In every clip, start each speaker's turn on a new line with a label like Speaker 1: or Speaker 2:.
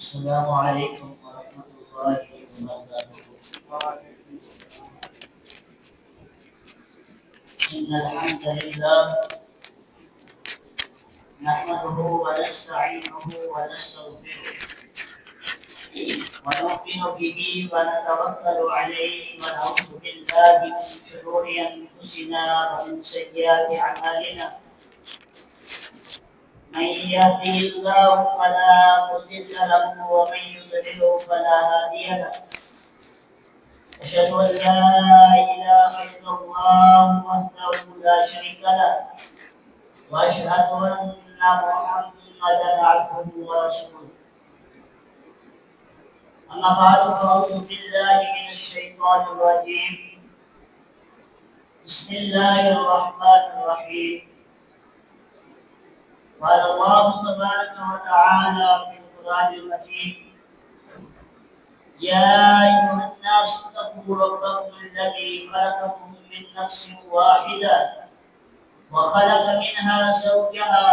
Speaker 1: السلام علیکم ورحمۃ اللہ وبرکاتہ۔ إن الحمد لله نحمده ونستعينه ونستغفره ونؤمن به ونتوكل عليه ونعوذ بالله من شرور أنفسنا ومن سيئات أعمالنا. من يهده الله فلا مضل له ومن يضلل فلا هادي له. أشهد أن لا إله إلا الله وحده لا شريك له وأشهد أن محمدا عبده ورسوله. أما بعد فأعوذ بالله من الشيطان الرجيم. بسم الله الرحمن الرحيم. قال الله تبارك وتعالى في القرآن المجيد: يا أيها الناس اتقوا ربكم الذي خلقكم من نفس واحدة وخلق منها زوجها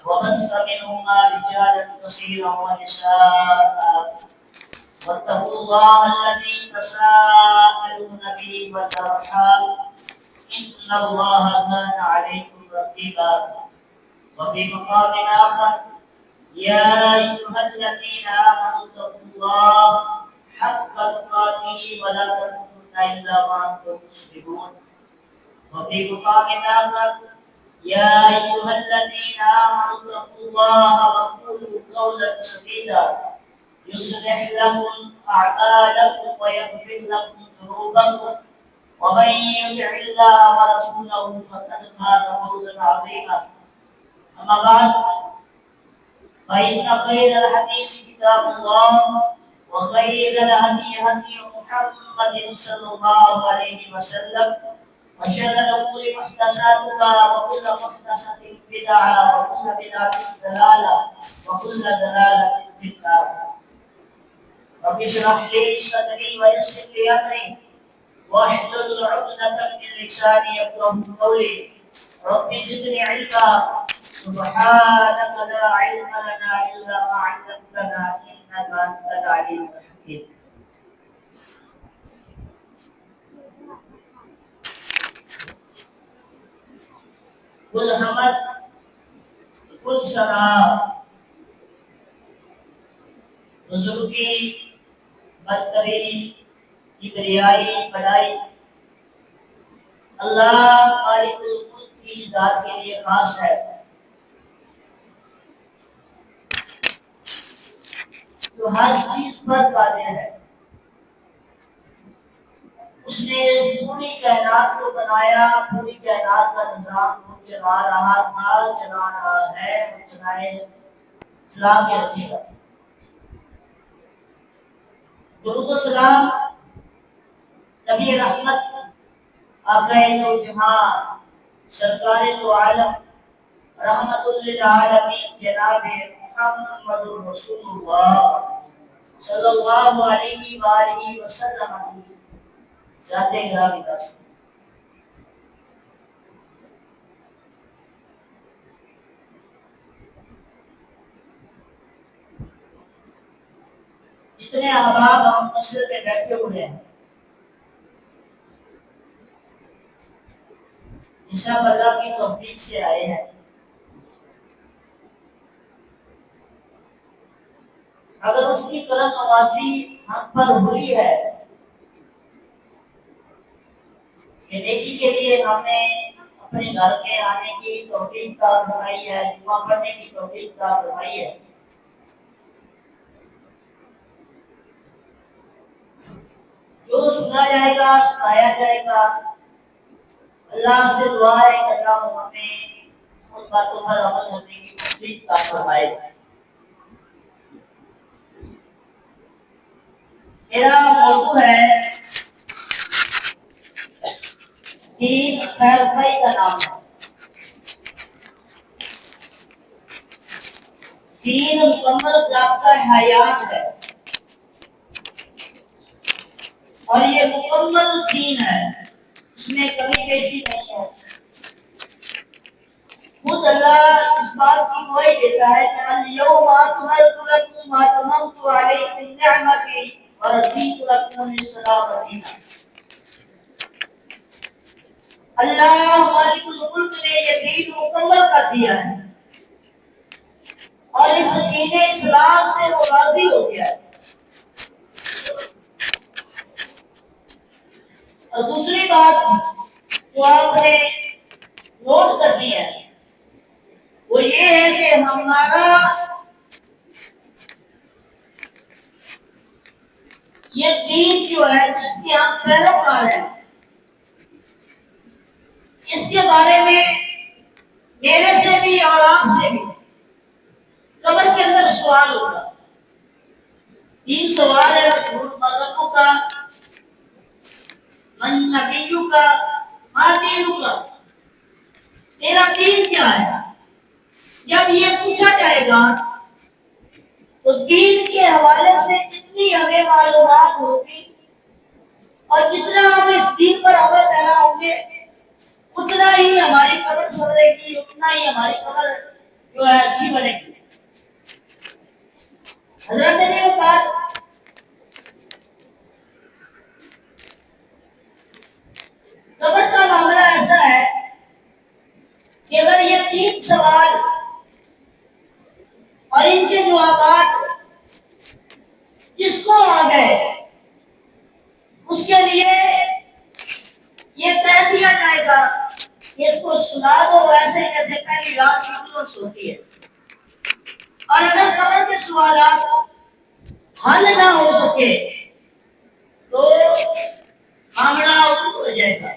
Speaker 1: وبث منهما رجالا كثيرا ونساء واتقوا الله الذي تساءلون به والأرحام إن الله كان عليكم رقيبا. وفي مقام آخر: يا أيها الذين آمنوا اتقوا الله حق تقاته ولا تموتن إلا وأنتم مسلمون. وفي مقام آخر: يا أيها الذين آمنوا اتقوا الله وقولوا قولا سديدا يصلح لكم أعمالكم ويغفر لكم ذنوبكم ومن يطع الله ورسوله فقد فاز فوزا عظيما. أما بعد فإن خير الحديث كتاب الله وخير الهدي هدي محمد صلى الله عليه وسلم وشر الأمور محدثاتها وكل محدثة بدعة وكل بدعة ضلالة وكل ضلالة في النار. رب اشرح لي صدري ويسر لي أمري واحلل عقدة من لساني يفقهوا قولي. رب زدني علما سبحانك لا علم لنا إلا ما علمتنا إنك أنت العليم الحكيم. کل حمد کل ثنا بزرگی برتری کبریائی بڑائی اللہ مالک الملک کی ذات کے لیے خاص ہے، جو ہر چیز پر قادر ہے۔ اس نے اس پوری کائنات کو بنایا، پوری کائنات کا نظام کو چلا رہا تھا، چلا رہا ہے اور چلائے، چلا کے رکھے گا۔ درود و سلام نبی رحمت آقا دو جہاں سرکار دو عالم رحمت للعالمین جناب محمد رسول اللہ صلی اللہ علیہ وآلہ وسلم ذات گرامی کا جتنے احباب ہم مسجد میں بیٹھے ہوئے ہیں، سب اللہ کی توفیق سے آئے ہیں۔ اگر اس کی کرم نوازی ہم پر ہوئی ہے کہ نیکی کے لیے ہم نے اپنے گھر کے آنے کی توفیق عطا فرمائی ہے، دعا پڑھنے کی توفیق عطا فرمائی ہے، جو سنا جائے گا، سنایا جائے گا، اللہ سے دعا ہے کہ اللہ ہمیں ان باتوں پر عمل کرنے کی توفیق عطا فرمائے۔ میرا موضوع ہے دین خیر خائی کا نام ہے۔ دین مکمل ضابطہ حیات ہے اور یہ مکمل دین ہے، اس میں کمی بیشی نہیں ہے۔ خود اللہ اس بات کی گواہی دیتا ہے کہ الیوم اکملت لکم واتممت علیکم نعمتی ورضیت لکم الاسلام دینا۔ اللہ مالک الملک نے یہ دین مکمل کر دیا ہے اور اس دین اسلام سے وہ راضی ہو گیا ہے۔ اور دوسری بات جو آپ نے نوٹ کرنی ہے وہ یہ ہے کہ ہمارا یہ دین جو ہے جس کی ہم پیروکار ہیں، اس کے بارے میں میرے سے بھی اور آپ سے بھی قبر کے اندر سوال ہوگا۔ تین سوال ہے، رسول کا، من نبیوں کا، ما دینوں کا، تیرا دین کیا ہے؟ جب یہ پوچھا جائے گا تو دین کے حوالے سے جتنی ہمیں معلومات ہوگی اور جتنا ہم اس دین پر عمل پیرا ہوں گے اتنا ہی ہماری قبر سنورے گی، اتنا ہی ہماری قبر جو ہے اچھی بنے گی۔ حضرت نے یہ کہا قبر کا معاملہ ایسا ہے کہ اگر یہ تین سوال اور ان کے جوابات جس کو آ گئے اس کے لیے یہ کہہ دیا جائے گا کہ اس کو سنا دو ایسے جیسے پہلی رات کی درست ہوتی ہے۔ اور اگر قبر کے سوالات حل نہ ہو سکے تو معاملہ الٹ ہو جائے گا۔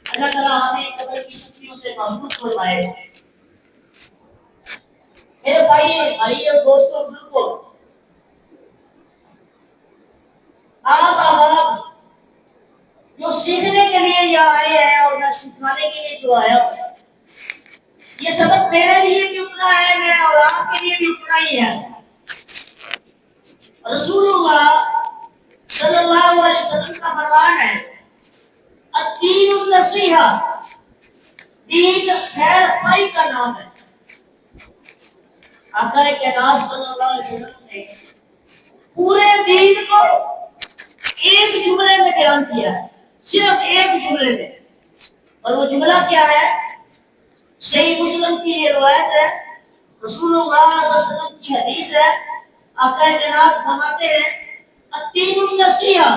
Speaker 1: اللہ تعالیٰ ہمیں قبر کی سختیوں سے محفوظ فرمائے۔ میرے بھائی اور دوستوں، بالکل آپ جو سیکھنے کے لیے یہاں آئے ہیں اور میں سکھانے کے لیے جو آیا ہوں، یہ سبق میرے لیے بھی اتنا ہے میں اور آپ کے لیے بھی اتنا ہی ہے۔ رسول اللہ صلی اللہ علیہ وسلم کا فرمان ہے الدین النصیحہ، دین خیر خواہی کا نام ہے۔ آقا کائنات صلی اللہ علیہ وسلم نے پورے دین کو ایک جملے میں بیان کیا ہے، صرف ایک جملے میں، اور وہ جملہ کیا ہے؟ صحیح مسلم کی یہ روایت ہے، رسول اللہ صلی اللہ علیہ وسلم کی حدیث ہے۔ آقا کائنات فرماتے ہیں الدین النصیحہ،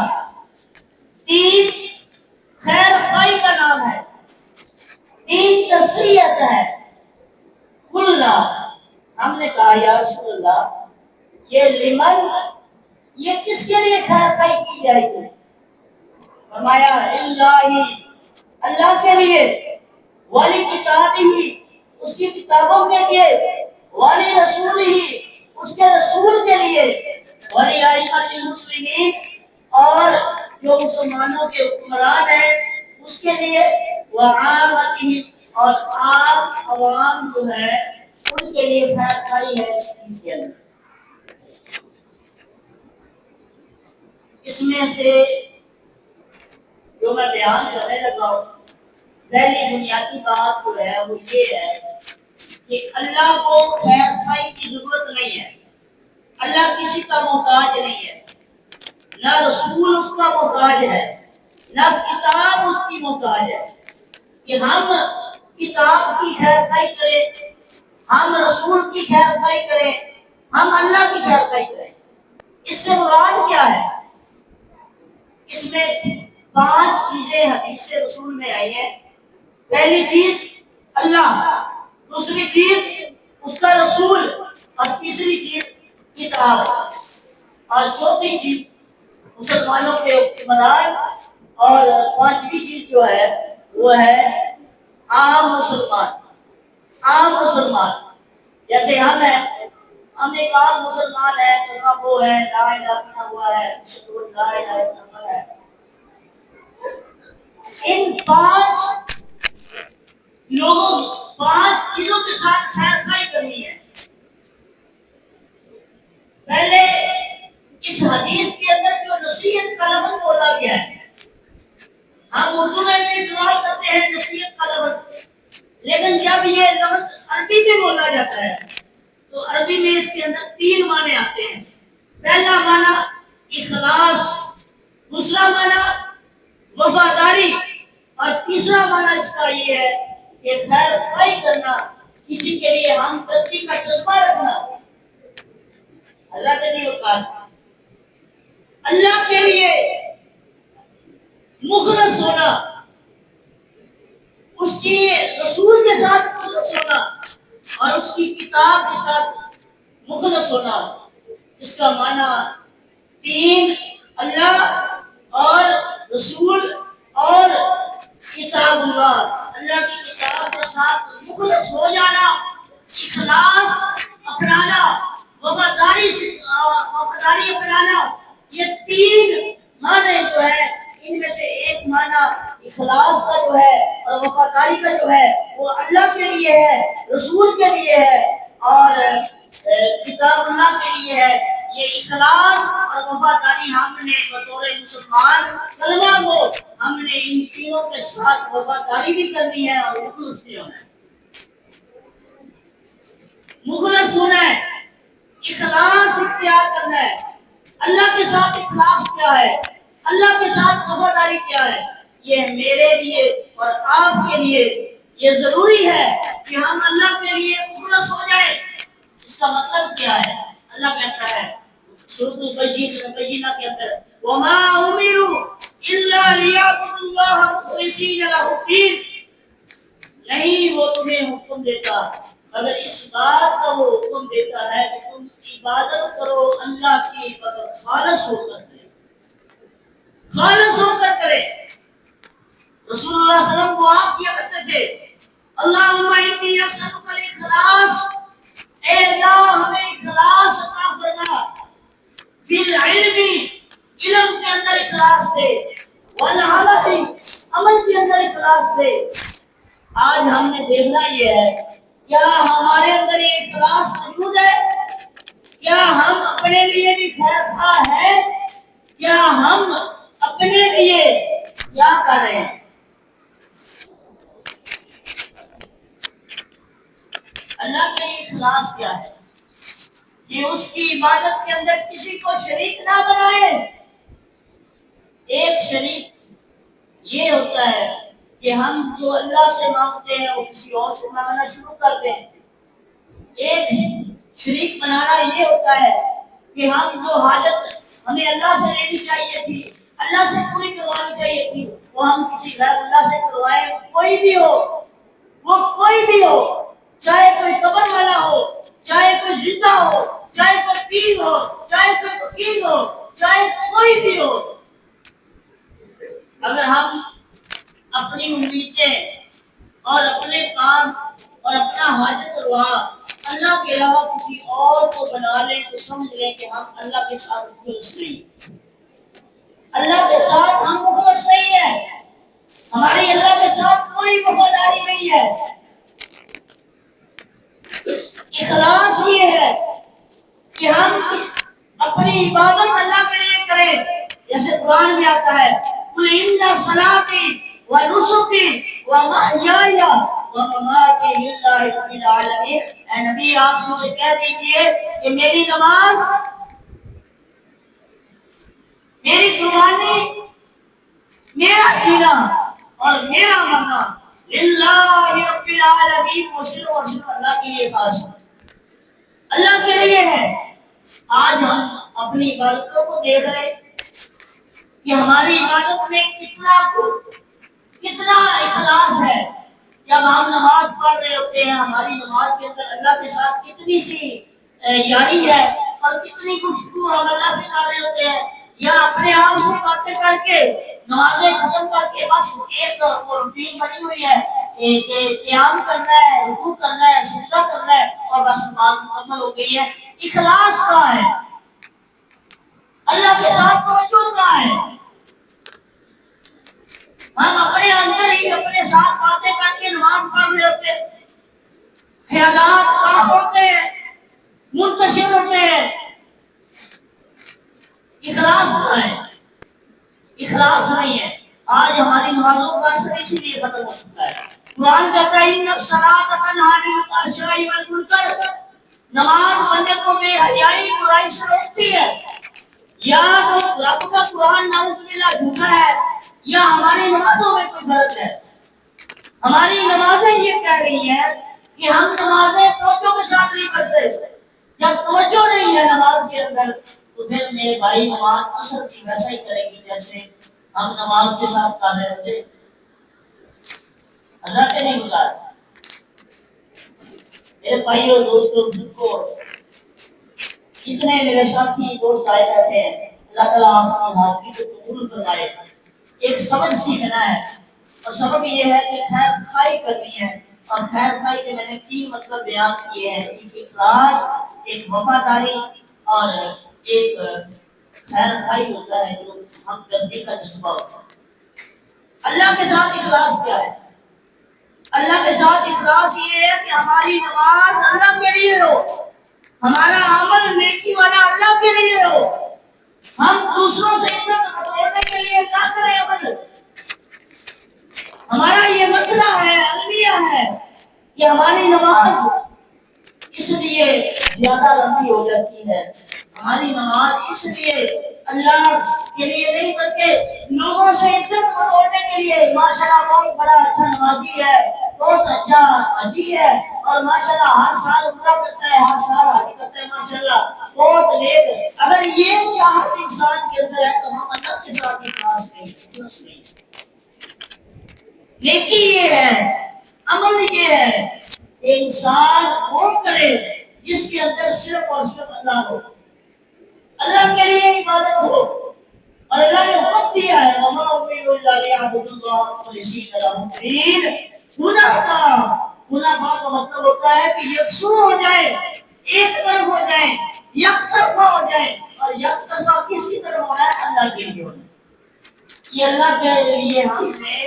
Speaker 1: دین خیر خواہی کا نام ہے، دین نصیحت ہے۔ قلنا، ہم نے کہا یا رسول اللہ یہ لمن، یہ کس کے لیے خیر خواہی کی جائے گی؟ فرمایا اللہ، اللہ کے لیے، والی کتابی، اس کی کتابوں کے لیے، والی رسول ہی، اس کے رسول کے لیے، والی ائمۃ المسلمین، اور جو مسلمانوں کے حکمران ہیں اس کے لیے، وعامتہم، اور عام عوام جو ہے ان کے لیے خیر خواہی ہے اس چیز کے اندر۔ اس میں سے جو میں بیان کرنے لگا ہوں، پہلی بنیادی بات جو ہے وہ یہ ہے کہ اللہ کو خیر خواہی کی ضرورت نہیں ہے، اللہ کسی کا محتاج نہیں ہے، نہ رسول اس کا محتاج ہے، نہ کتاب اس کی محتاج ہے کہ ہم کتاب کی خیر خواہی کریں، ہم رسول کی خیر خواہی کریں، ہم اللہ کی خیر خواہی کریں۔ اس سے مراد کیا ہے؟ اس میں 5 چیزیں حدیث رسول میں آئی ہیں۔ پہلی چیز اللہ، دوسری چیز اس کا رسول، اور تیسری چیز کتاب، اور چوتھی چیز مسلمانوں کے حکمران، اور 5ویں چیز جو ہے وہ ہے عام مسلمان۔ عام مسلمان جیسے ہم ہیں، ہم ایک عام مسلمان ہیں، تو وہ ہے لا الہ الا ہوا ہے، لا الہ الا اللہ ہے۔ ان 5 لوگوں، 5 چیزوں کے ساتھ خیر خواہی کرنی ہے۔ پہلے اس حدیث کے اندر جو نصیحت کا لفظ بولا گیا ہے، ہم اردو میں بھی استعمال کرتے ہیں نصیحت کا لفظ، لیکن جب یہ لفظ عربی میں بولا جاتا ہے تو عربی میں اس کے اندر 3 معنی آتے ہیں. پہلا معنی اخلاص، دوسرا معنی وفاداری، اور تیسرا معنی اس کا یہ ہے کہ خیر خواہی کرنا، کسی کے لیے ہمدردی کا جذبہ رکھنا. اللہ کے لیے وقار، اللہ کے لیے مخلص ہونا، اس کی رسول کے ساتھ مخلص ہونا اور اس کی کتاب کے ساتھ مخلص ہونا. اس کا معنی 3 اللہ اور رسول اور کتاب اللہ. اللہ کی کتاب کے ساتھ مخلص ہو جانا، اخلاص اپنانا، وفاداری اپنانا، یہ 3 معنی جو ہے ان میں سے ایک معنی اخلاص کا جو ہے اور وفاداری کا جو ہے وہ اللہ کے لیے ہے، رسول کے لیے ہے اور کتاب اللہ کے لیے ہے. یہ اخلاص اور وفاداری ہم نے بطور مسلمان کلمہ کو ہم نے ان تینوں کے ساتھ وفاداری بھی کرنی ہے اور مخلص بھی ہونا ہے. مخلص ہونا ہے، اخلاص اختیار کرنا ہے. اللہ کے ساتھ اخلاص کیا ہے، اللہ کے ساتھ وفاداری کیا ہے، یہ میرے لیے اور آپ کے لیے یہ ضروری ہے کہ ہم اللہ کے لیے مخلص ہو جائیں. اس کا مطلب کیا ہے؟ اللہ کہتا ہے سورۃ البینہ کے اندر وما امروا الا ليعبدوا الله مخلصين له الدين. نہیں وہ تمہیں حکم دیتا اگر اس بات کا وہ حکم دیتا ہے کہ تم عبادت کرو اللہ کی مگر خالص ہو کر کرے، خالص ہو کر کرے. رسول اللہ صلی اللہ علیہ وسلم دعا کیا کرتے تھے اللہم انی اسألک الاخلاص، اے اللہ ہمیں اخلاص عطا فرما، فی العلم علم کے اندر اخلاص دے، والعمل عمل کے اندر اخلاص دے. آج ہم نے دیکھنا یہ ہے کیا ہمارے اندر یہ اخلاص موجود ہے؟ کیا ہم اپنے لیے بھی خیر خواہ ہیں؟ کیا ہم اپنے لیے کیا کر رہے ہیں؟ اللہ کے لیے اخلاص کیا ہے کہ اس کی عبادت کے اندر کسی کو شریک نہ بنائے. ایک شریک یہ ہوتا ہے کہ ہم جو اللہ سے مانگتے ہیں وہ کسی اور سے مانگنا شروع کر دیں. ایک شریک بنانا یہ ہوتا ہے کہ ہم جو حاجت ہمیں اللہ سے لینی چاہیے تھی، اللہ سے پوری کروانی چاہیے تھی، وہ ہم کسی غیر اللہ سے کروائیں. کوئی بھی ہو، وہ کوئی بھی ہو، چاہے کوئی قبر والا ہو، چاہے کوئی زندہ ہو، چاہے کوئی پیر ہو، چاہے کوئی فقیر ہو، چاہے کوئی بھی ہو. اگر ہم اپنی امیدیں اور اپنے کام اور اپنا حاجت روا اللہ کے علاوہ کسی اور کو بنا لیں تو سمجھ لیں کہ ہم اللہ کے ساتھ مخلص نہیں، اللہ کے ساتھ ہم مخلص نہیں ہیں، ہماری اللہ کے ساتھ کوئی وفاداری نہیں ہے. اخلاص یہ ہے کہ ہم اپنی عبادت اللہ کے لیے کریں. جیسے قرآن میں آتا ہے قل ان صلاتي ونسكي ومحياي ومماتي لله رب العالمین. اے نبی آپ ان سے کہہ دیجئے کہ میری نماز، میری قربانی، میرا جینا اور میرا مرنا للہ رب العالمین، وہ صرف اور صرف اللہ کے لیے خاص ہے، اللہ کے لیے ہے. آج ہم اپنی عبادتوں کو دیکھ رہے کہ ہماری عبادت میں کتنا اخلاص ہے. جب ہم نماز پڑھ رہے ہوتے ہیں ہماری نماز کے اندر اللہ کے ساتھ کتنی سی یاری ہے اور کتنی گفتگو ہم اللہ سے کر رہے ہوتے ہیں، یا اپنے آپ سے باتیں کر کے نمازیں ختم کر کے بس ایک روٹین بنی ہوئی ہے کہ قیام کرنا ہے، رکوع کرنا ہے، سجدہ کرنا ہے اور بس نماز مکمل ہو گئی ہے. اخلاص کہاں ہے؟ اللہ کے ساتھ توجہ کہاں ہے؟ ہم اپنے اندر ہی اپنے ساتھ باتیں کر کے نماز پڑھ رہے ہوتے ہیں، خیالات کا ہوتے ہیں، منتشر ہوتے ہیں. اخلاص کہاں ہے؟ اخلاص نہیں ہے. آج ہماری نمازوں کا اثر اسی لیے ختم ہو چکا ہے. قرآن کہتا ہے ان الصلاۃ تنہی عن الفحشاء والمنکر، نماز بندے کو بے حیائی برائی سے روکتی ہے. یا تو رب کا قرآن نعوذ باللہ جھوٹا ہے، یا ہماری نمازوں میں کوئی فرق ہے. ہماری نمازیں یہ کہہ رہی ہیں کہ ہم نمازیں توجہ کے ساتھ نہیں کرتے. جب توجہ نہیں ہے نماز کے اندر تو پھر میرے بھائی نماز اثر کی ویسا ہی کرے گی جیسے ہم نماز کے ساتھ کر رہے ہوتے. اللہ کے نہیں بتا. میرے بھائی اور دوستوں کو اتنے میرے ساتھی دوست آئے رہتے ہیں، اللہ تعالیٰ آپ کی حاضری کو قبول فرمائے. ایک سبق سیکھنا ہے اور سبق یہ ہے کہ خیر خائی کرنی ہے. اور خیر خائی کے میں نے 3 مطلب بیان کیے ہیں، ایک اخلاص، ایک وفاداری اور ایک خیر خائی ہوتا ہے جو ہم کرنے کا جذبہ ہوتا ہے. اللہ کے ساتھ اخلاص کیا ہے؟ اللہ کے ساتھ اخلاص یہ ہے کہ ہماری نماز اللہ کے لیے ہو، ہمارا عمل نیکی والا اللہ کے لیے ہو. ہم دوسروں سے عزت بٹورنے کے لیے نہ کریں عمل. ہمارا یہ مسئلہ ہے، المیہ ہے کہ ہماری نماز اس لیے زیادہ لمبی ہو جاتی ہے. ہماری نماز اس لیے اللہ کے لیے نہیں بلکہ لوگوں سے عزت بٹورنے کے لیے. ماشاءاللہ بہت بڑا اچھا نمازی ہے، بہت اچھا حجی ہے، اور ماشاءاللہ ہر سال عمرہ کرتا ہے، ہر سال حج کرتا ہے، ماشاءاللہ بہت نیک. اگر یہ چاہت انسان کے اندر ہے تو ہم اللہ کے ساتھ اخلاص نہیں. نیکی یہ ہے، عمل یہ ہے کہ انسان وہ کرے جس کے اندر صرف اور صرف اللہ ہو، اللہ کے لیے عبادت ہو. اور اللہ نے حکم دیا ہے وما امروا الا ليعبدوا الله مخلصين له الدين حنفاء کا مطلب ہوتا ہے کہ یکسو ہو جائے، ایک طرف ہو جائے، یک طرفہ ہو جائے. اور یک طرفہ کس کی طرف ہونا ہے؟ اللہ کے لیے ہونا ہے. یہ اللہ کے لیے ہم نے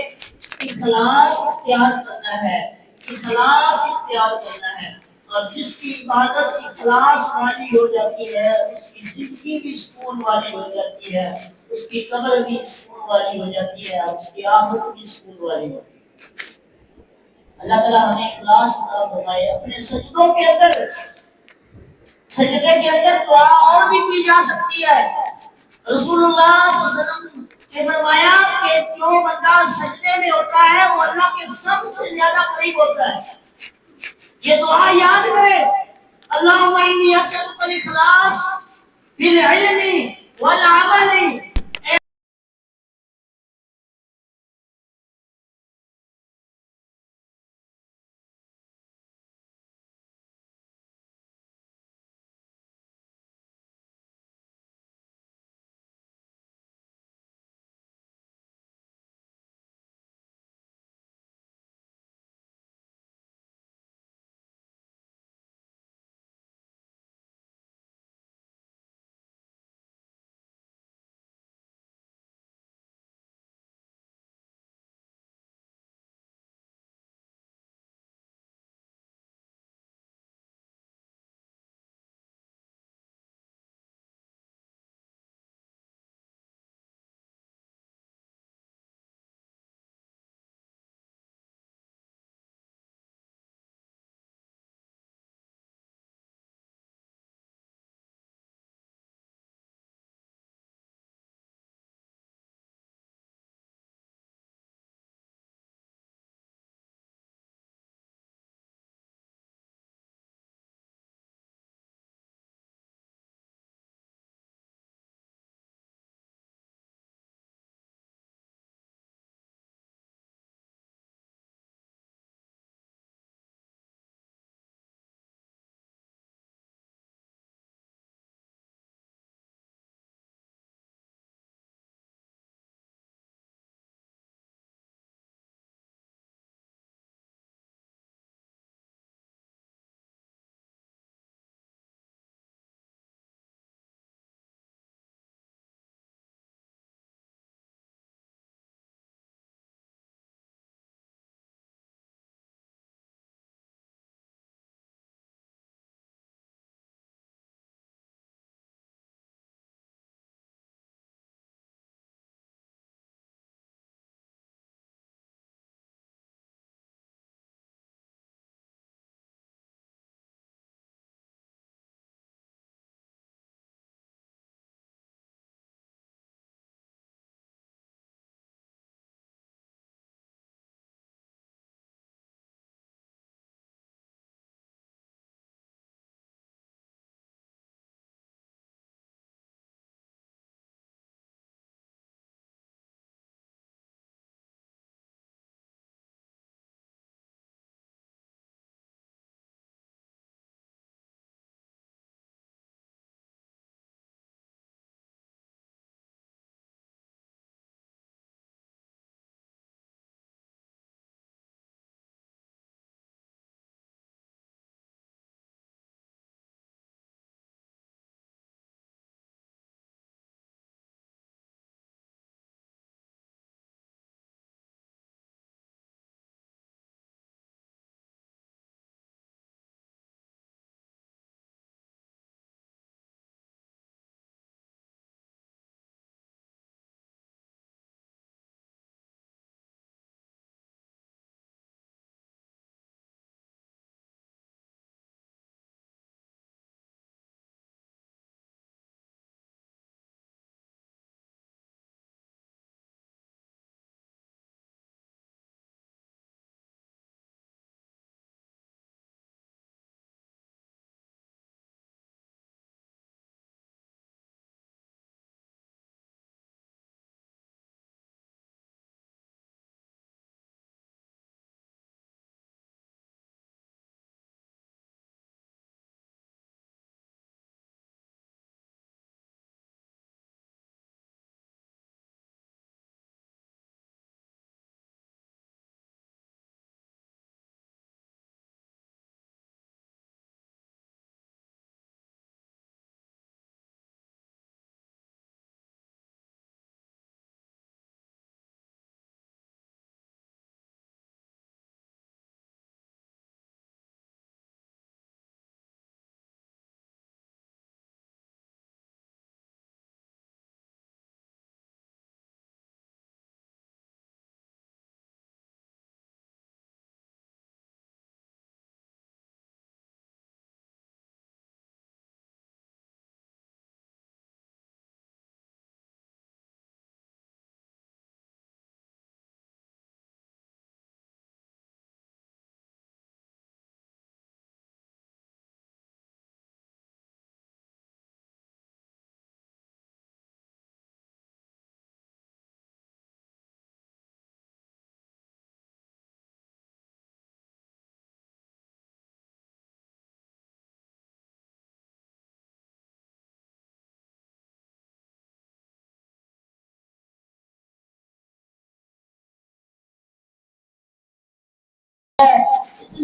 Speaker 1: اخلاص اختیار کرنا ہے، اخلاص اختیار کرنا ہے. اور جس کی عبادت اخلاص والی ہو جاتی ہے اس کی زندگی بھی سکون والی ہو جاتی ہے، اس کی قبر بھی سکون والی ہو جاتی ہے، اس کی آخرت بھی سکون والی ہوتی ہے. اللہ تعالیٰ ہمیں اخلاص عطا فرمائے. اپنے سجدوں کے اندر، سجدے کے اندر دعا اور بھی کی جا سکتی ہے. رسول اللہ صلی اللہ علیہ وسلم نے فرمایا کہ جو بندہ سجدے میں ہوتا ہے وہ اللہ کے سب سے زیادہ قریب ہوتا ہے. یہ دعا یاد کرے، اللہم انی اسألک الاخلاص فی العلم والعمل.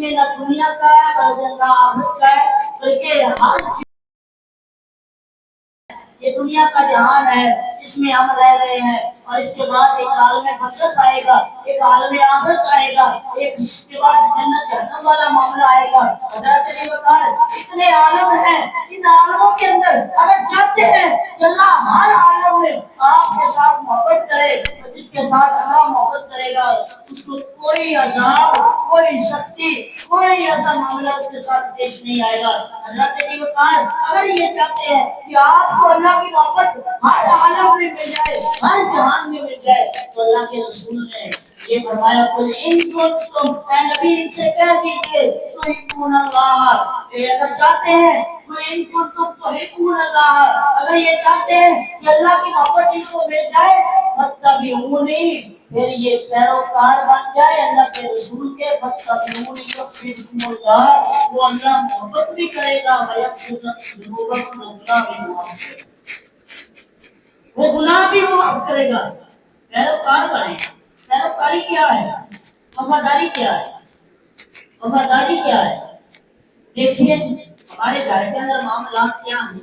Speaker 1: میں نہ دنیا کا ہے بلکہ نہ آخرت کا ہے، بلکہ ہر یہ دنیا کا جہان ہے، اس میں ہم رہ رہے ہیں، اور اس کے بعد ایک عالم برزخ آئے گا، ایک عالم آخرت آئے گا، ایک اس کے بعد جنت جہنم والا معاملہ آئے گا۔ حضرت نے بتایا اتنے عالم ہیں، ان عالموں کے اندر اگر چاہتے ہیں کہ اللہ ہر عالم میں آپ کے ساتھ محبت کرے، تو جس کے ساتھ اللہ محبت کرے گا اس کو کوئی عذاب، کوئی سختی، کوئی ایسا معاملہ اس کے ساتھ پیش نہیں آئے گا۔ حضرت نے بتایا اگر یہ چاہتے ہیں کہ آپ کو اللہ کی محبت ہر عالم میں مل جائے، ہر جہان میں مل جائے، تو اللہ کے رسول نے یہ فرمایا قل ان کنتم، اے نبی ان سے کہہ دیجئے تحبون اللہ، اگر چاہتے ہیں قل ان کنتم تحبون اللہ، اگر یہ چاہتے ہیں کہ اللہ کی محبت ان کو مل جائے، فاتبعونی، پھر یہ پیروکار بن جائے اللہ کے رسول کے، فاتبعونی یحببکم اللہ، وہ اللہ محبت بھی کرے گا، ویغفر لکم ذنوبکم، گناہ بھی معاف کرے گا، وہ گناہ بھی معاف کرے گا۔ پیروکار بنے۔ پیروکاری کیا ہے؟ وفاداری کیا ہے؟ وفاداری کیا ہے؟ دیکھیے ہمارے گھر کے اندر معاملات کیا ہیں؟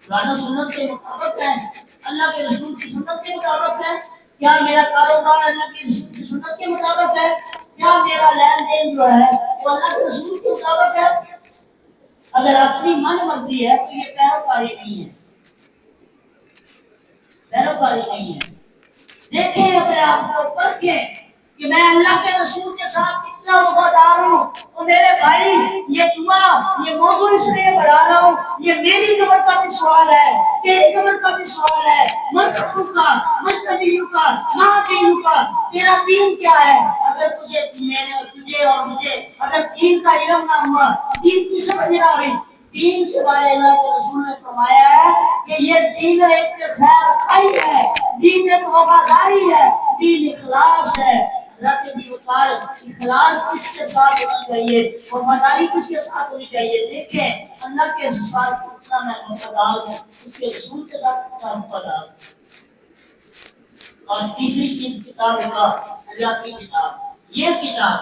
Speaker 1: قرآن و سنت کے مطابق ہے، اللہ کے رسول کی سنت کے مطابق ہے، کیا میرا کاروبار اللہ کے رسول کی سنت کے مطابق ہے؟ کیا میرا لین دین جو ہے وہ اللہ کے رسول کے مطابق ہے؟ اگر اپنی من مرضی ہے تو یہ پیروکاری نہیں ہے، پیروکاری نہیں ہے۔ دیکھیں اپنے آپ کو، پرکھیں کہ میں اللہ کے رسول کے ساتھ کتنا وفادار ہوں۔ تو میرے بھائی یہ دعا، یہ موضوع اس لیے بڑھا رہا ہوں، یہ میری قبر کا بھی سوال ہے، تیری قبر کا بھی سوال ہے، مذہبوں کا، مذہبیوں کا، مہادیوں کا، تیرا دین کیا ہے؟ اگر تجھے اور مجھے اگر دین کا علم نہ ہوا، دین کی سمجھ نہ ہوئی، دین کے بارے اللہ کے رسول نے فرمایا ہے کہ یہ دین ایک خیر خائی ہے، دین ایک وفاداری ہے، دین اخلاص ہے۔ حضرت بھی وقال اخلاص کس کے ساتھ ہونا چاہیے، وفاداری کس کے ساتھ ہونی چاہیے؟ دیکھیں اللہ کے ساتھ کتنا میں وفادار ہوں، اس کے رسول کے ساتھ کتنا وفادار ہوں۔ اور تیسری چیز کتاب کا، اللہ کی کتاب، یہ کتاب،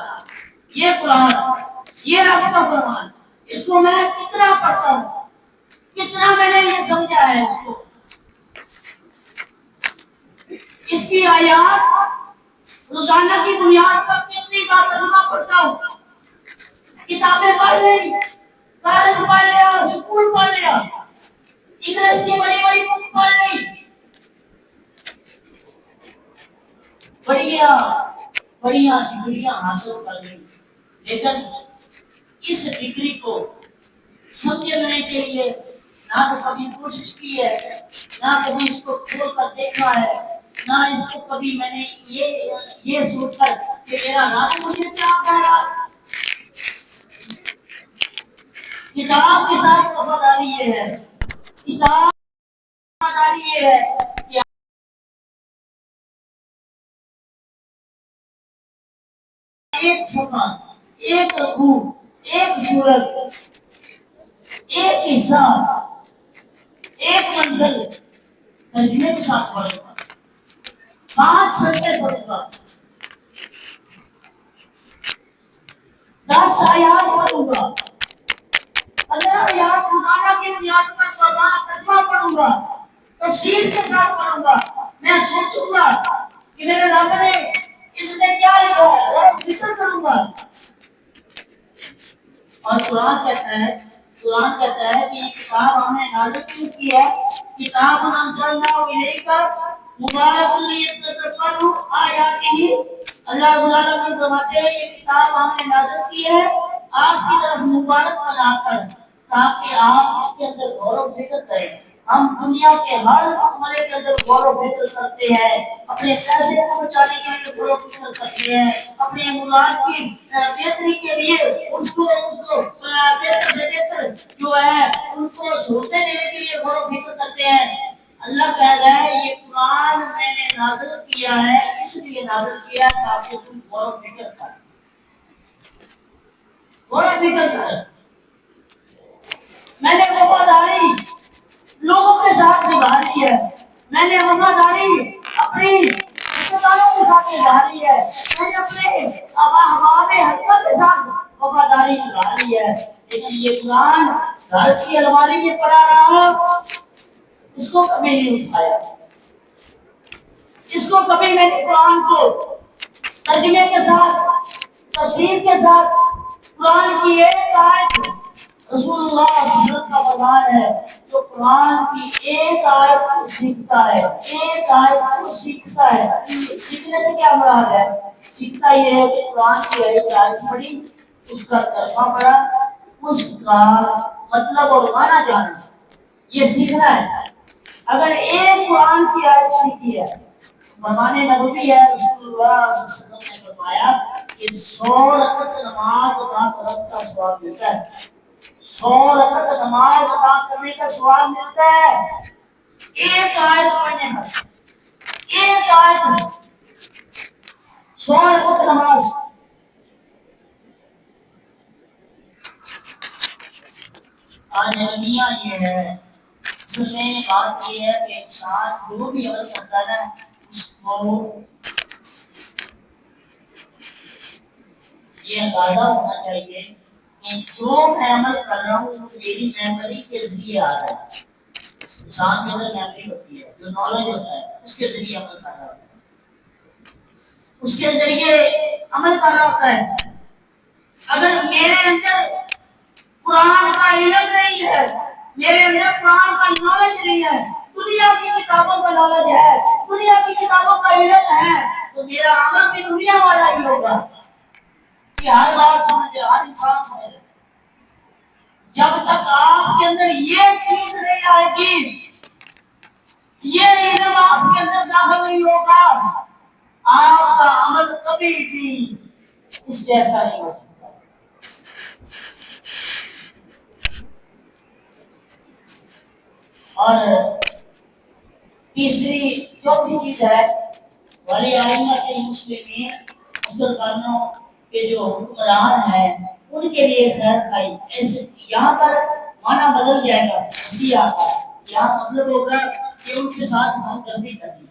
Speaker 1: یہ قرآن، یہ رب کا فرمان، اس کو میں کتنا پڑھتا ہوں، کتنا میں نے یہ سمجھا ہے، اس کو، اس کی آیات روزانہ کی بنیاد پر کتنی بار ترجمہ پڑھتا ہوں، کتابیں پڑھ لی، کالج پڑھ لیا، اسکول پڑھ لیا، انگلش کی بڑی بڑی بک پڑھ لی، بڑھیا بڑھیا ڈگریاں حاصل کر لی، لیکن اس ڈگری کو سمجھنے کے لیے نہ تو کبھی کوشش کی ہے، نہ کبھی اس کو کھول کر دیکھا ہے، نہ اس کو کبھی میں نے یہ سوچ کر کہ میرا رب مجھے کیا کہہ رہا ہے۔ کتاب کے ساتھ وفاداری یہ ہے، کتاب وفاداری یہ ہے کہ ایک صفحہ، ایک رکوع، ایک سورت، ایک حصہ، ایک منزل ترجمے کے ساتھ پڑھوں گا، 5 سجدے پڑھوں گا، 10 آیات پڑھوں گا، 15 آیات روزانہ کی بنیاد پر ترجمہ پڑھوں گا، تفسیر کے ساتھ پڑھوں گا۔ میں سوچوں گا کہ میرے رب نے اس نے کیا لکھا ہے اور ذکر کروں گا۔ اور قرآن کہتا ہے کہ یہ کتاب ہم نے نازل کیوں کی ہے، کتاب انزلنا الیک مبارک لیدبروا آیاتہ، اللہ رب العالمین فرماتے ہیں یہ کتاب ہم نے نازل کی ہے آپ کی طرف مبارک بنا کر، تاکہ آپ اس کے اندر غور و فکر کریں۔ ہم دنیا کے ہر معاملے کے اندر غور و فکر کرتے ہیں، اپنے پیسے کو بچانے کے لیے غور و فکر کرتے ہیں، اپنے اولاد کی بہتری کے لیے اس کو بہتر سے بہتر جو ہے ان کو سہولتیں دینے کے لیے غور و فکر کرتے ہیں۔ اللہ کہہ رہا ہے یہ قرآن میں نے نازل کیا ہے، اس لیے نازل کیا تاکہ تم غور و فکر کرو، غور و فکر کرو۔ میں نے وفاداری لوگوں کے ساتھ نبھانی ہے، میں نے وفاداری اپنی رشتہ داروں کے ساتھ نبھانی ہے، میں نے اپنے احباب حلقہ کے ساتھ گھر کی الماری میں پڑا رہا، اس کو کبھی نہیں اٹھایا، اس کو کبھی میں نے قرآن کو ترجمے کے ساتھ تفسیر کے ساتھ قرآن کی ایک آیت رسول اللہ صلی اللہ علیہ وسلم کا فرمان ہے تو قرآن کی ایک آیت کو سیکھتا ہے، ایک آیت کو سیکھتا ہے۔ سیکھنے سے کیا مراد ہے؟ سیکھتا یہ ہے کہ قرآن کی ایک آیت پڑھی، اس کا ترجمہ پڑھا، اس کا مطلب اور معنی جانا، یہ سیکھنا ہے۔ اگر ایک قرآن کی آیت سیکھی ہے، فرمان نبوی ہے، رسول اللہ صلی اللہ علیہ وسلم نے فرمایا کہ 100 رکعت نماز ادا کرنے کا ثواب ملتا ہے، 100 رکعت نماز ادا کرنے کا ثواب ملتا ہے ایک آیت پڑھنے کا، ایک آیت 100 رکعت نماز۔ آج المیہ یہ ہے، اصل میں بات یہ ہے کہ انسان جو بھی عمل کرتا ہے اس کو یہ اندازہ ہونا چاہیے کہ جو میں عمل کر رہا ہوں وہ میری میموری کے ذریعے آ رہا ہے۔ انسان کے اندر میموری ہوتی ہے، جو نالج ہوتا ہے اس کے ذریعے عمل کر رہا ہوتا ہے، اس کے ذریعے عمل کر رہا ہوتا ہے۔ اگر میرے اندر قرآن کا علم نہیں ہے، میرے اندر قرآن کا نالج نہیں ہے، دنیا کی کتابوں کا نالج ہے، دنیا کی کتابوں کا علم ہے، تو میرا عمل بھی دنیا والا ہی ہوگا۔ یہ ہر بات سمجھے، ہر انسان سمجھے۔ جب تک آپ کے اندر یہ چیز نہیں آئے گی، یہ علم آپ کے اندر داخل نہیں ہوگا، آپ کا عمل کبھی بھی اس جیسا نہیں ہو سکتا۔ اور تیسری چوتھی چیز ہے ولی ائمۃ المسلمین، مسلمانوں کے جو حکمران ہیں ان کے لیے خیر خائی۔ ایسے یہاں پر معنی بدل جائے گا، مسیح کا یہاں مطلب ہوگا کہ ان کے ساتھ ہمدردی کرنی۔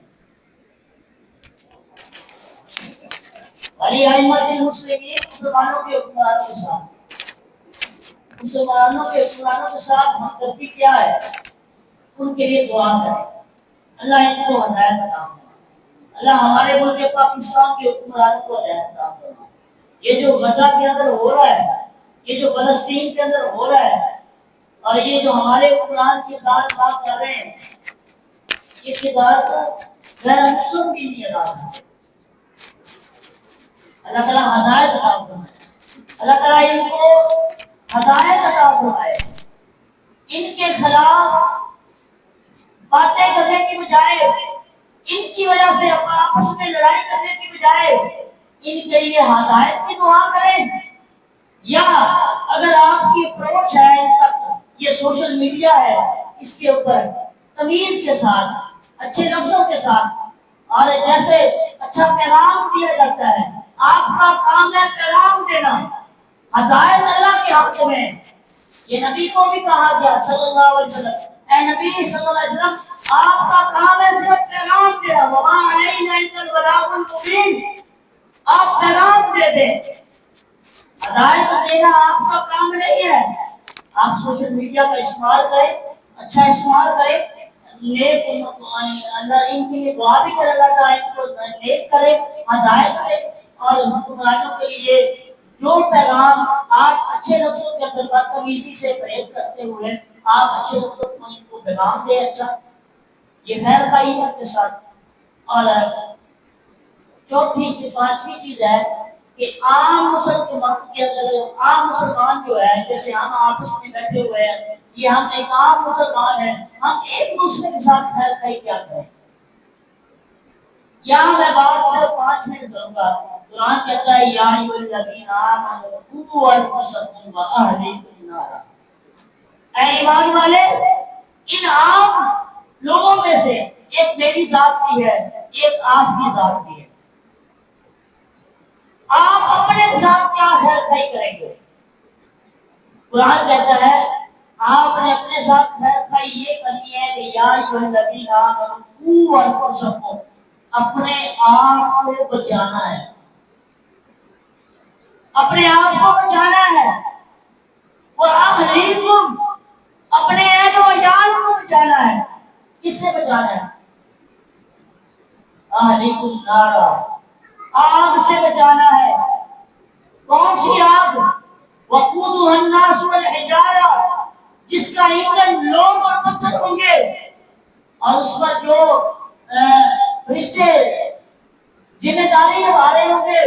Speaker 1: ولی ائمۃ المسلمین، مسلمانوں کے حکمرانوں کے ساتھ، مسلمانوں کے حکمرانوں کے ساتھ ہمدردی کیا ہے؟ ان کے لیے دعا کریں، اللہ ان کو ہدایت عطا فرمائے، اللہ ہمارے ملک پاکستان کے حکمرانوں کو ہدایت عطا فرمائے۔ یہ جو غزہ کے اندر ہو رہا ہے، یہ جو فلسطین کے اندر ہو رہا ہے، اور یہ جو ہمارے حکمران کی بات کر رہے ہیں، یہ کردار غیر مسلم بھی نہیں ادا کرتے۔ اللہ تعالیٰ ہدایت عطا فرمائے، اللہ تعالیٰ ان کو ہدایت عطا فرمائے۔ ان کے خلاف باتیں کرنے کی بجائے، ان کی وجہ سے آپس میں لڑائی کرنے کی بجائے ان کے لیے ہدایت کی دعا کریں۔ یا اگر آپ کی اپروچ ہے ان تک، یہ سوشل میڈیا ہے، اس کے اوپر تمیز کے ساتھ، اچھے لفظوں کے ساتھ، اور جیسے اچھا پیغام دیا جاتا ہے، آپ کا کام ہے پیغام دینا، ہدایت اللہ کے حق میں۔ یہ نبی کو بھی کہا گیا صلی اللہ علیہ وسلم، اے نبی صلی اللہ علیہ وسلم، آپ کا کام ہے صرف پیغام دینا، وما علینا الا البلاغ المبین، آپ پیغام دے دیں، ہدایت دینا آپ کا کام نہیں ہے۔ آپ سوشل میڈیا کا استعمال کریں، اچھا استعمال کریں، نیک اللہ ان کے لیے دعا بھی کرے، اللہ تعالیٰ ان کو نیک کرے، ہدایت کرے، اور حکمرانوں کے لیے جو پیغام آپ اچھے لفظوں کے اندر بدتمیزی سے پرہیز کرتے ہوئے آپ اچھے لفظوں میں ان کو پیغام دیں، اچھا، یہ خیر خواہی کے ساتھ۔ اور پانچویں چیز ہے کہ عام مسلمان کے اندر، عام مسلمان جو ہے، جیسے ہم آپس میں بیٹھے ہوئے ہیں، یہ ہم ایک عام مسلمان ہیں، ہم ایک دوسرے کے ساتھ خیر خواہی کیا کریں۔ یہاں میں بات صرف 5 منٹ کروں گا۔ قرآن کہتا ہے یا ایھا الذین آمنوا قوا انفسکم واہلیکم نارا، اے ایمان والے، ان عام لوگوں میں سے ایک میری ذات بھی ہے، ایک آپ کی ذات بھی ہے، آپ اپنے ساتھ کیا خیر خواہی کریں گے؟ قرآن کہتا ہے آپ نے اپنے ساتھ خیر خواہی یہ کرنی ہے کہ یا ایھا الذین آمنوا قوا انفسکم، اپنے آپ کو بچانا ہے، اپنے آپ کو بچانا ہے، وَأَهْلِيكُمْ، سے بچانا ہے؟ اہلیکم نارا، آگ سے بچانا ہے۔ کون سی آگ؟ وقودها الناس والحجارہ، جس کا ایندھن لوگ اور پتھر ہوں گے، اور اس پر جو فرشتے ذمہ داری نبھا رہے ہوں گے۔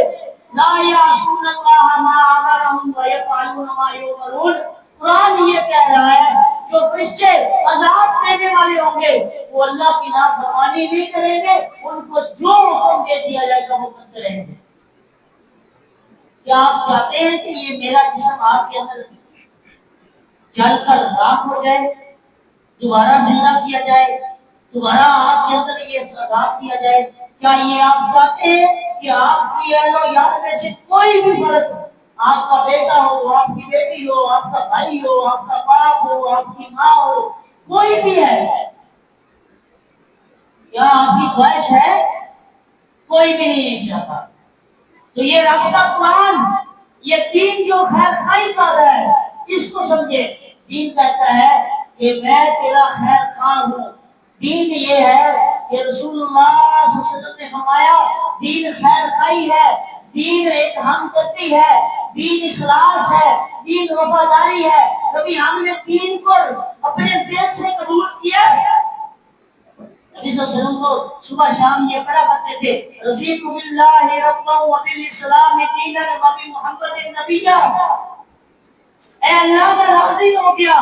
Speaker 1: لا یعصون اللہ ما امرهم ویفعلون ما یؤمرون۔ قرآن یہ کہہ رہا ہے جو فرشتے عذاب دینے والے ہوں گے وہ اللہ کی نافرمانی نہیں کریں گے، ان کو جو حکم دے دیا جائے گا وہ کرتے رہیں گے۔ کیا آپ چاہتے ہیں کہ یہ میرا جسم آپ کے اندر جل کر راکھ ہو جائے، دوبارہ زندہ کیا جائے، دوبارہ آپ کے اندر یہ عذاب دیا جائے؟ کیا یہ آپ چاہتے ہیں کہ آپ کی اہل و عیال میں سے کوئی بھی فرد، آپ کا بیٹا ہو، آپ کی بیٹی ہو، آپ کا بھائی ہو، آپ کا باپ ہو، آپ کی ماں ہو، کوئی بھی ہے، کیا آپ کی خواہش ہے؟ کوئی بھی نہیں چاہتا۔ تو یہ رب کا قرآن، یہ دین جو خیر خواہی کر رہا ہے، اس کو سمجھے۔ دین کہتا ہے کہ میں تیرا خیر خواہ ہوں۔ دین یہ ہے کہ رسول اللہ صلی اللہ علیہ وسلم نے فرمایا دین خیر خواہی ہے، دین ایک ہمدردی ہے، دین اخلاص ہے، دین وفاداری ہے۔ کبھی ہم نے دین کو اپنے دل سے قبول کیا؟ نبی صلی اللہ علیہ وسلم کو صبح شام یہ پڑھا کرتے تھے، رضیت باللہ ربا وبالاسلام دینا وبمحمد نبیا۔ اے اللہ میں راضی ہو گیا،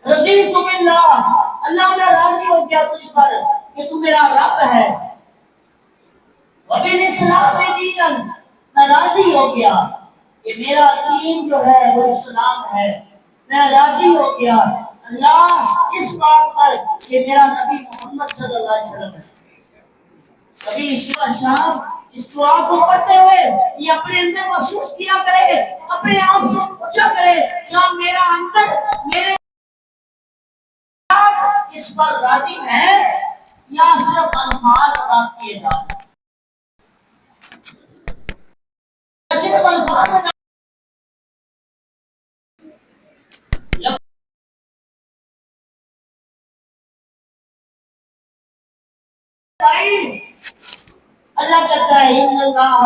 Speaker 1: رضیت باللہ، اللہ میں راضی ہو گیا تجھ پر کہ تو میرا رب ہے، وبالاسلام دینا، میں راضی ہو گیا کہ میرا دین جو ہے وہ اسلام ہے، میں راضی ہو گیا اللہ اس بات پر کہ میرا نبی محمد صلی اللہ علیہ وسلم ہے۔ کبھی صبح شام اس دعا کو پڑھتے ہوئے یہ اپنے اندر محسوس کیا کرے، اپنے آپ سے پوچھا کرے کیا میرا اندر میرے اس پر راضی ہے یا صرف الفاظ ادا کیے جا رہے ہیں؟ صرف الفاظ ادا اللہ کہتا ہے ان اللہ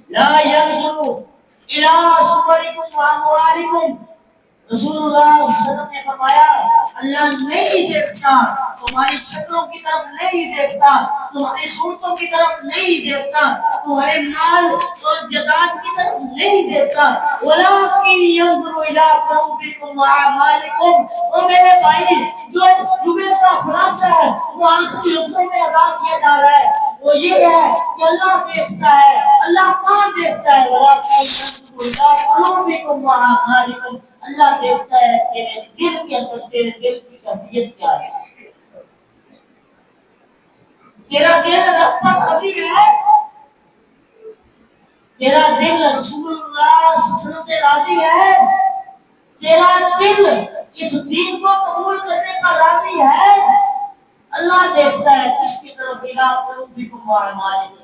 Speaker 1: لا ينظر الى صوركم واموالكم۔ رسول اللہ صلی اللہ علیہ وسلم نے فرمایا اللہ نہیں دیکھتا، تمہاری شکلوں کی طرف نہیں دیکھتا، تمہاری صورتوں کی طرف نہیں دیکھتا، تمہارے مال اور جائیداد کی طرف نہیں دیکھتا، ولکن ينظر الى قلوبكم واعمالكم۔ او میرے بھائی، جو اس جملے کا خلاصہ ہے وہ آخری لفظوں میں ادا کیا جا رہا ہے، وہ یہ ہے کہ اللہ دیکھتا ہے۔ اللہ کون دیکھتا ہے؟ ولکن ينظر الى قلوبكم واعمالكم۔ اللہ دیکھتا ہے تیرے دل کے اندر، تیرے دل کی کیفیت کیا ہے۔ تیرا دل رب پر راضی ہے؟ تیرا دل رسول اللہ صلی اللہ علیہ وسلم سے راضی ہے؟ تیرا دل اس دین کو قبول کرنے پر راضی ہے؟ اللہ دیکھتا ہے کس کی طرف؟ الى قلوبکم واعمالکم،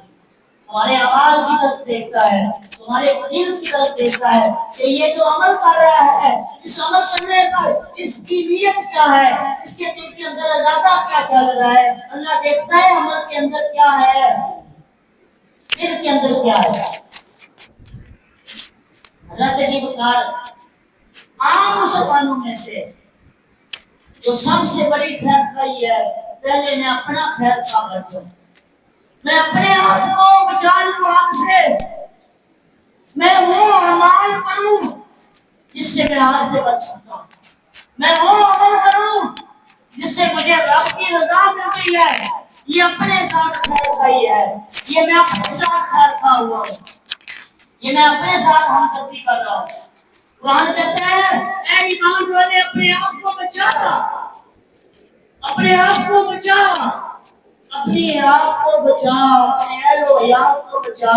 Speaker 1: تمہارے اعمال کی طرف دیکھتا ہے، تمہارے دل کی طرف دیکھتا ہے کہ یہ جو عمل کر رہا ہے اس عمل کرنے پر اس کی نیت کیا ہے، اس کے دل کے اندر ارادہ کیا چل رہا ہے۔ اللہ دیکھتا ہے عمل کے اندر کیا ہے، دل کے اندر کیا ہے۔ اللہ کے بکار عام مسلمانوں میں سے جو سب سے بڑی خیر خواہی ہے، پہلے میں اپنا خیر خواہ بچوں، میں اپنے آپ کو بچا لوں آگ سے، میں وہ اعمال کروں جس سے میں آگ سے بچ سکتا ہوں، میں وہ عمل کروں جس سے مجھے رب کی رضا ملتی ہے۔ یہ اپنے ساتھ خیر خواہی ہے، یہ میں اپنے ساتھ خیر خواہ ہوا ہوں، یہ میں اپنے ساتھ ہمدردی کر رہا ہوں۔ قرآن کہتا ہے اے ایمان والے اپنے آپ کو بچا، اپنے آپ کو بچا، اپنے آپ کو بچا، اپنے اہل و عیال کو بچا۔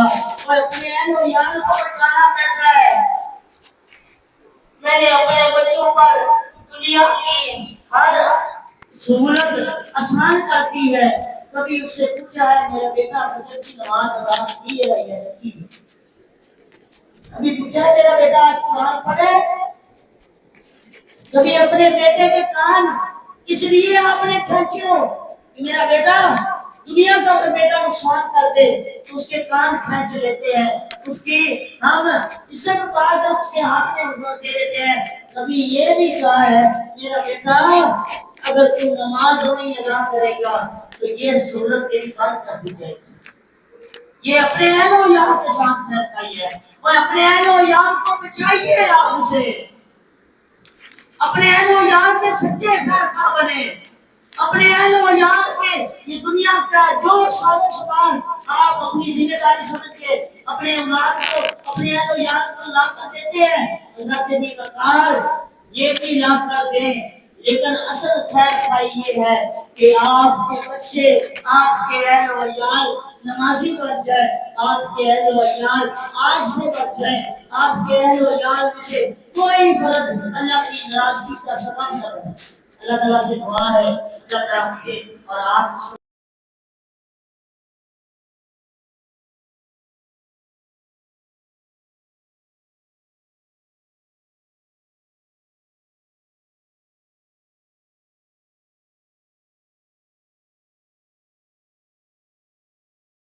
Speaker 1: اور اپنے اہل و عیال کو بچانا کیسا ہے؟ میں نے اپنے بچوں پر دنیا کی ہر سہولت آسان کرتی ہے، کبھی اس سے پوچھا ہے میرا بیٹا فجر کی نماز ادا کی ہے یا نہیں کی؟ کبھی پوچھا ہے میرا بیٹا آج قرآن پڑھے؟ کبھی اپنے بیٹے کے کان اس لیے آپ نے کھینچو کہ میرا بیٹا دنیا کا اگر بیٹا نقصان کر دے تو اس کے کان کھینچ لیتے ہیں، اس کی ہم عزت اتار کر اس کے ہاتھ میں دے دیتے ہیں۔ کبھی یہ بھی کہا ہے میرا بیٹا اگر تو نماز نہیں ادا کرے گا تو یہ ضرورت تیری بند کر دی جائے گی۔ یہ اپنے اہل و عیال کے ساتھ رکھائی ہے، اور اپنے اہل و عیال کو بچائیے آپ سے، اپنے اہل و عیال کے سچے خیر بنے، اپنے اہل و عیال کے یہ دنیا کا جو سامان آپ اپنی ذمہ داری سمجھ کے اپنے اولاد کو اپنے اہل و عیال کو لا کر دیتے ہیں، اللہ کے دین کا کار یہ بھی لا کر دیں، لیکن اصل خیر خائی یہ ہے کہ آپ کے بچے آپ کے اہل و عیال نمازی بن جائے، آپ کے اہل و عیال آج سے بن جائے، آپ کے اہل و عیال میں سے کوئی فرد اللہ کی ناراضگی کا سبب نہ بنے۔ اللہ تعالیٰ سے دعا ہے جب آپ کے اور آپ